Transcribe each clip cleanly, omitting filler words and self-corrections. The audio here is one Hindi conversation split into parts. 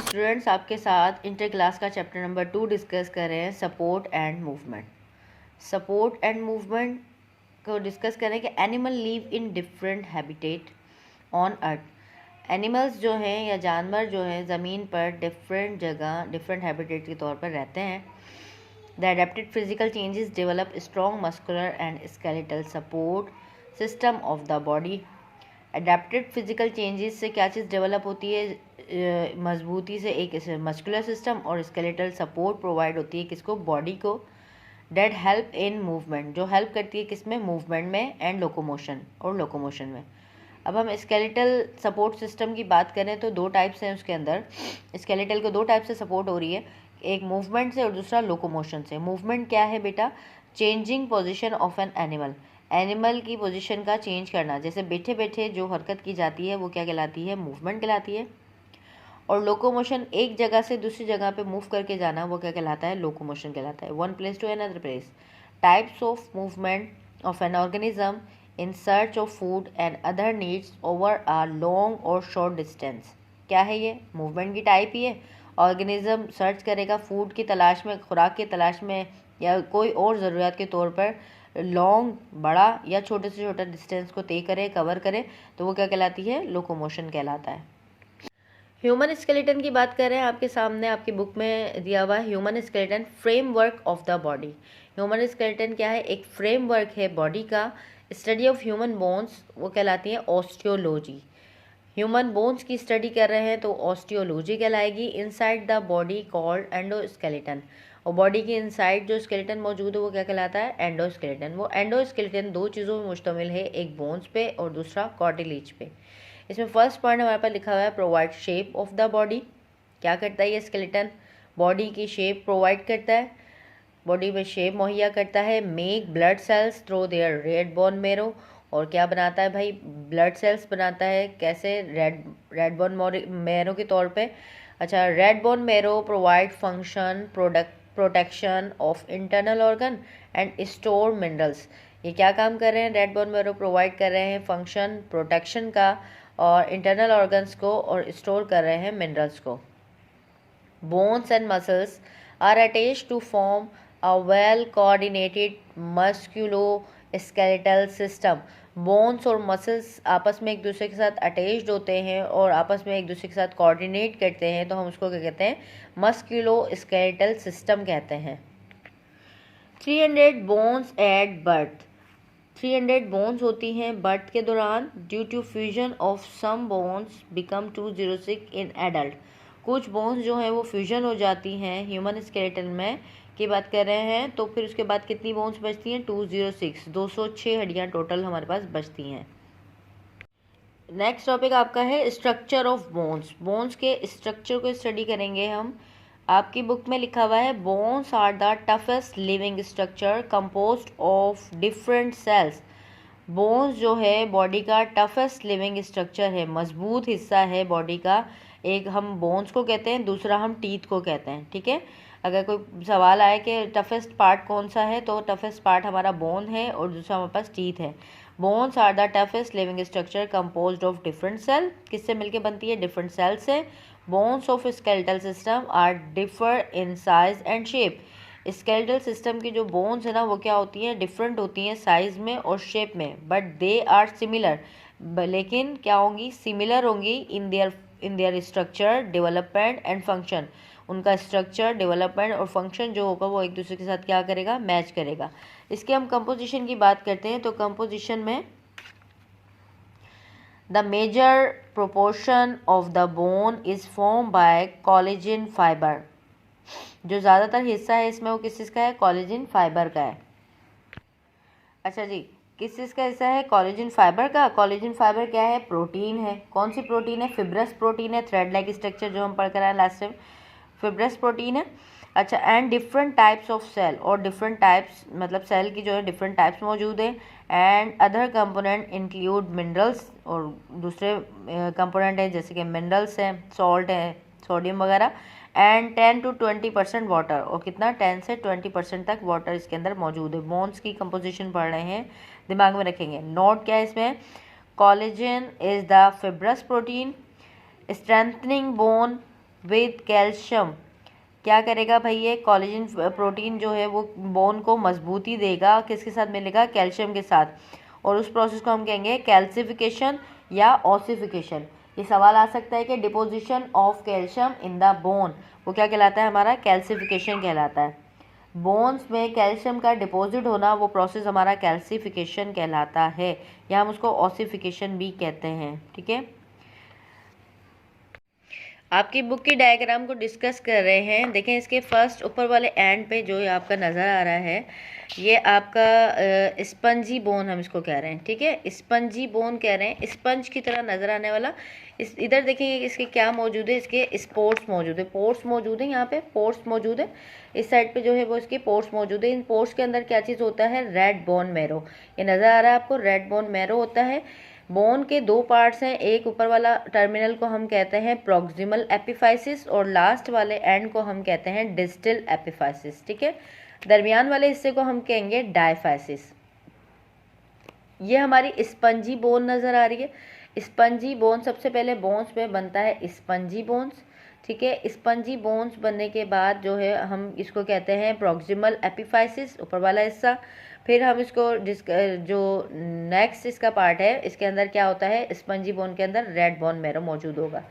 स्टूडेंट्स, आपके साथ इंटर क्लास का चैप्टर नंबर 2 डिस्कस कर रहे हैं, support and movement. Support and movement को डिस्कस करें कि animal live in different habitat on earth. Animals जो हैं या जानवर जो हैं ज़मीन पर डिफरेंट जगह डिफरेंट हैबिटेट के तौर पर रहते हैं। The adapted physical changes develop strong muscular and skeletal support system of the body. Adapted physical changes से क्या चीज़ डेवलप होती है? मजबूती से एक मस्कुलर सिस्टम और स्केलेटल सपोर्ट प्रोवाइड होती है किसको? बॉडी को। डेट हेल्प इन मूवमेंट, जो हेल्प करती है किसमें? मूवमेंट में एंड लोकोमोशन में। अब हम स्केलेटल सपोर्ट सिस्टम की बात करें तो दो टाइप्स हैं उसके अंदर। स्केलेटल को दो टाइप से सपोर्ट हो रही है, एक मूवमेंट से और दूसरा लोकोमोशन से। मूवमेंट क्या है बेटा? Changing position of an animal की पोजीशन का चेंज करना। जैसे बैठे बैठे जो हरकत की जाती है वो क्या कहलाती है? मूवमेंट कहलाती है। और लोकोमोशन, एक जगह से दूसरी जगह पे मूव करके जाना, वो क्या कहलाता है? लोकोमोशन कहलाता है। One place to another place. Types of movement of an organism in search of food and other needs over a long or short distance. क्या है ये? मूवमेंट की टाइप ही है। ऑर्गेनिज्म सर्च करेगा फूड की तलाश में, खुराक की तलाश में, या कोई और ज़रूरत के तौर पर लॉन्ग, बड़ा या छोटे से छोटा डिस्टेंस को तय करे, कवर करे, तो वो क्या कहलाती है? लोकोमोशन कहलाता है। ह्यूमन स्केलेटन की बात करें, आपके सामने आपकी बुक में दिया हुआ है human skeleton framework of the body. Human skeleton क्या है? एक फ्रेमवर्क है बॉडी का। स्टडी ऑफ ह्यूमन बोन्स वो कहलाती है ऑस्टियोलॉजी। ह्यूमन बोन्स की स्टडी कर रहे हैं तो ऑस्टियोलॉजी कहलाएगी। Inside the body called endoskeleton, और बॉडी के इनसाइड जो स्केलेटन मौजूद है वो क्या कहलाता है? एंडोस्केलेटन। वो एंडोस्केलेटन दो चीज़ों में मुश्तमिल है, एक बोन्स पे और दूसरा कार्टिलेज पे। इसमें फर्स्ट पॉइंट हमारे पास लिखा हुआ है provide shape of the body. क्या करता है ये स्केलेटन? बॉडी की शेप प्रोवाइड करता है, बॉडी में शेप मुहैया करता है। Make blood cells through their red bone marrow, और क्या बनाता है भाई? ब्लड सेल्स बनाता है। कैसे? रेड बोन मेरो के तौर पे। अच्छा, red bone marrow provide function protection of internal organ and store minerals. ये क्या काम कर रहे हैं? रेड बोन मेरो प्रोवाइड कर रहे हैं फंक्शन प्रोटेक्शन का और इंटरनल ऑर्गन्स को, और स्टोर कर रहे हैं मिनरल्स को। Bones and muscles are attached to form a well coordinated musculo skeletal system. Bones और मसल्स आपस में एक दूसरे के साथ अटैच्ड होते हैं और आपस में एक दूसरे के साथ कोऑर्डिनेट करते हैं, तो हम उसको क्या कहते हैं? मस्कुलो स्केलेटल सिस्टम कहते हैं। 300 बोन्स एट बर्थ, 300 बोन्स होती हैं बर्थ के दौरान। Due to fusion of some bones become 206 in adult. कुछ बोन्स जो हैं वो फ्यूजन हो जाती हैं ह्यूमन स्केलेटन में की बात कर रहे हैं, तो फिर उसके बाद कितनी बोन्स बचती हैं? 206, 206 हड्डियाँ टोटल हमारे पास बचती हैं। नेक्स्ट टॉपिक आपका है स्ट्रक्चर ऑफ बोन्स। बोन्स के स्ट्रक्चर को स्टडी करेंगे हम। आपकी बुक में लिखा हुआ है bones are the toughest living structure composed of different cells. Bones जो है बॉडी का टफेस्ट लिविंग स्ट्रक्चर है, मजबूत हिस्सा है बॉडी का। एक हम बोन्स को कहते हैं, दूसरा हम टीथ को कहते हैं, ठीक है। अगर कोई सवाल आए कि टफेस्ट पार्ट कौन सा है, तो टफेस्ट पार्ट हमारा बोन है और दूसरा हमारे पास टीथ है। Bones are the toughest living structure composed of different cell. किससे मिलकर बनती है? डिफरेंट सेल से। Bones of skeletal system are differ in size and shape. Skeletal system की जो बोन्स है ना वो क्या होती हैं? डिफरेंट होती हैं साइज में और शेप में, बट दे आर सिमिलर। लेकिन क्या होंगी? सिमिलर होंगी in their structure, development and function. उनका स्ट्रक्चर, डेवलपमेंट और फंक्शन जो होगा वो एक दूसरे के साथ क्या करेगा? मैच करेगा। इसके हम कंपोजिशन की बात करते हैं तो कंपोजिशन में the major proportion of the bone is form by collagen fibre. जो ज़्यादातर हिस्सा है इसमें वो किस चीज़ का है? कोलेजन फाइबर का है। अच्छा जी, किस चीज़ का हिस्सा है? कोलेजन फाइबर का। कोलेजन फाइबर क्या है? प्रोटीन है। कौन सी प्रोटीन है? फिब्रस प्रोटीन है। थ्रेड लाइक स्ट्रक्चर जो हम पढ़ कर आए लास्ट टाइम, फिब्रस प्रोटीन है। अच्छा, and different types of cell, और डिफरेंट टाइप्स मतलब सेल की जो है डिफरेंट टाइप्स मौजूद है। And other component include minerals, और दूसरे कंपोनेंट हैं जैसे कि मिनरल्स हैं, सॉल्ट है, सोडियम वगैरह। एंड 10 to 20% वाटर, और कितना? 10 से 20% तक वाटर इसके अंदर मौजूद है। बोन्स की कंपोजिशन पढ़ रहे हैं, दिमाग में रखेंगे। नोट क्या है इसमें? Collagen is the fibrous protein strengthening bone with calcium क्या करेगा भाई, ये कोलेजन प्रोटीन जो है वो बोन को मजबूती देगा, किसके साथ मिलेगा, कैल्शियम के साथ, और उस प्रोसेस को हम कहेंगे कैल्सिफिकेशन या ऑसिफिकेशन। ये सवाल आ सकता है कि deposition of calcium in the bone वो क्या कहलाता है, हमारा कैल्सिफिकेशन कहलाता है। बोन्स में कैल्शियम का डिपॉजिट होना वो प्रोसेस हमारा कैल्सिफिकेशन कहलाता है, या हम उसको ऑसिफिकेशन भी कहते हैं। ठीक है, आपकी बुक की डायग्राम को डिस्कस कर रहे हैं। देखें इसके फर्स्ट ऊपर वाले एंड पे जो आपका नज़र आ रहा है, ये आपका स्पंजी बोन हम इसको कह रहे हैं। ठीक है, स्पंजी बोन कह रहे हैं, स्पंज की तरह नज़र आने वाला। इस इधर देखेंगे इसके क्या मौजूद है, इसके स्पोर्ट्स मौजूद है, पोर्स मौजूद है, यहाँ पे पोर्स मौजूद है, इस साइड पे जो है वो इसके पोर्स मौजूद है। इन पोर्स के अंदर क्या चीज़ होता है, रेड बोन मैरो। ये नज़र आ रहा है आपको, रेड बोन मैरो होता है। बोन के दो पार्ट्स हैं, एक ऊपर वाला टर्मिनल को हम कहते हैं प्रॉक्सिमल एपिफाइसिस और लास्ट वाले एंड को हम कहते हैं डिस्टल एपिफाइसिस। ठीक है, दरमियान वाले हिस्से को हम कहेंगे डायफाइसिस। ये हमारी स्पंजी बोन नज़र आ रही है। स्पंजी बोन सबसे पहले बोन्स में बनता है स्पंजी बोन्स। ठीक है, स्पंजी बोन्स बनने के बाद जो है हम इसको कहते हैं प्रॉक्सिमल एपिफाइसिस, ऊपर वाला हिस्सा। फिर हम इसको जो नेक्स्ट इसका पार्ट है, इसके अंदर क्या होता है, स्पंजी बोन के अंदर रेड बोन मैरो मौजूद होगा।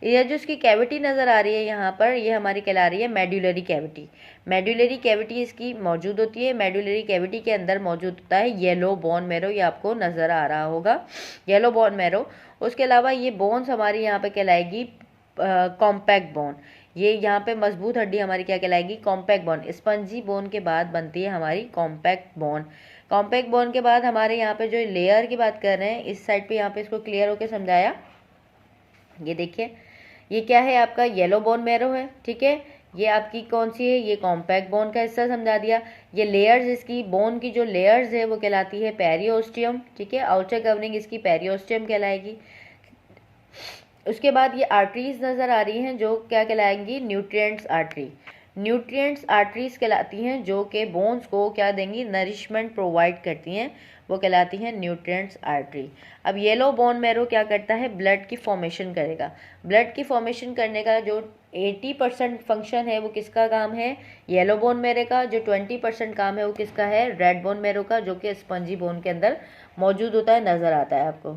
ये जो इसकी कैविटी नज़र आ रही है यहाँ पर, ये हमारी कहला रही है मेडुलरी कैविटी। मेडुलरी कैविटी इसकी मौजूद होती है। मेडुलरी कैविटी के अंदर मौजूद होता है येलो बोन मैरो, ये आपको नज़र आ रहा होगा, येलो बोन मैरो। उसके अलावा ये बोन्स हमारी यहाँ पे कहलाएगी कॉम्पैक्ट बोन। ये यहाँ पे मजबूत हड्डी हमारी क्या कहलाएगी, कॉम्पैक्ट बोन। स्पंजी बोन के बाद बनती है हमारी कॉम्पैक्ट बोन। कॉम्पैक्ट बोन के बाद हमारे यहाँ पे जो लेयर की बात कर रहे हैं, इस साइड पे यहाँ पे इसको क्लियर होकर समझाया। ये देखिए, ये क्या है, आपका येलो बोन मैरो है। ठीक है, ये आपकी कौन सी है, ये कॉम्पैक्ट बोन का हिस्सा समझा दिया। ये लेयर्स, इसकी बोन की जो लेयर्स है वो कहलाती है पेरियोस्टियम। ठीक है, आउटर कवरिंग इसकी पेरियोस्टियम कहलाएगी। उसके बाद ये आर्टरीज नज़र आ रही हैं जो क्या कहलाएंगी, न्यूट्रिएंट्स आर्टरी। न्यूट्रिएंट्स आर्टरीज कहलाती हैं जो कि बोन्स को क्या देंगी, नरिशमेंट प्रोवाइड करती हैं, वो कहलाती हैं न्यूट्रिएंट्स आर्टरी। अब येलो बोन मैरो क्या करता है, ब्लड की फॉर्मेशन करेगा। ब्लड की फॉर्मेशन करने का जो 80% फंक्शन है वो किसका काम है, येलो बोन मैरो का। जो 20% काम है वो किसका है, रेड बोन मैरो का, जो कि स्पंजी बोन के अंदर मौजूद होता है, नज़र आता है आपको।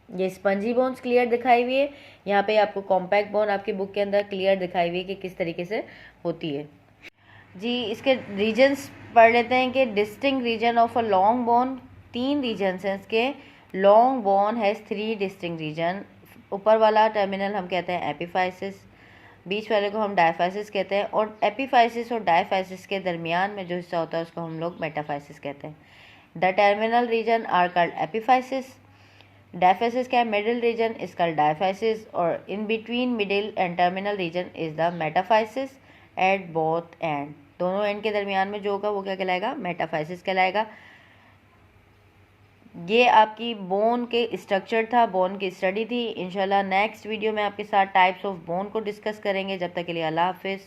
ये स्पंजी बोन्स क्लियर दिखाई हुई है, यहाँ पे आपको कॉम्पैक्ट बोन आपकी बुक के अंदर क्लियर दिखाई हुई है कि किस तरीके से होती है। जी, इसके रीजन्स पढ़ लेते हैं कि distinct region of a long bone, 3 regions हैं इसके। Long bone has 3 distinct region. ऊपर वाला टर्मिनल हम कहते हैं एपिफाइसिस, बीच वाले को हम डायफाइसिस कहते हैं, और एपिफाइसिस और डायफाइसिस के दरमियान में जो हिस्सा होता है उसको हम लोग मेटाफाइसिस कहते हैं। The terminal region are called epiphysis. Diaphysis क्या है, middle region is called diaphysis, और in between middle and terminal region is the metaphysis at both end. दोनों एंड के दरमियान में जो होगा वो क्या कहलाएगा, मेटाफाइसिस कहलाएगा। ये आपकी बोन के स्ट्रक्चर था, बोन की स्टडी थी। इंशाल्लाह नेक्स्ट वीडियो में आपके साथ टाइप्स ऑफ बोन को डिस्कस करेंगे। जब तक के लिए अल्लाह हाफिज़।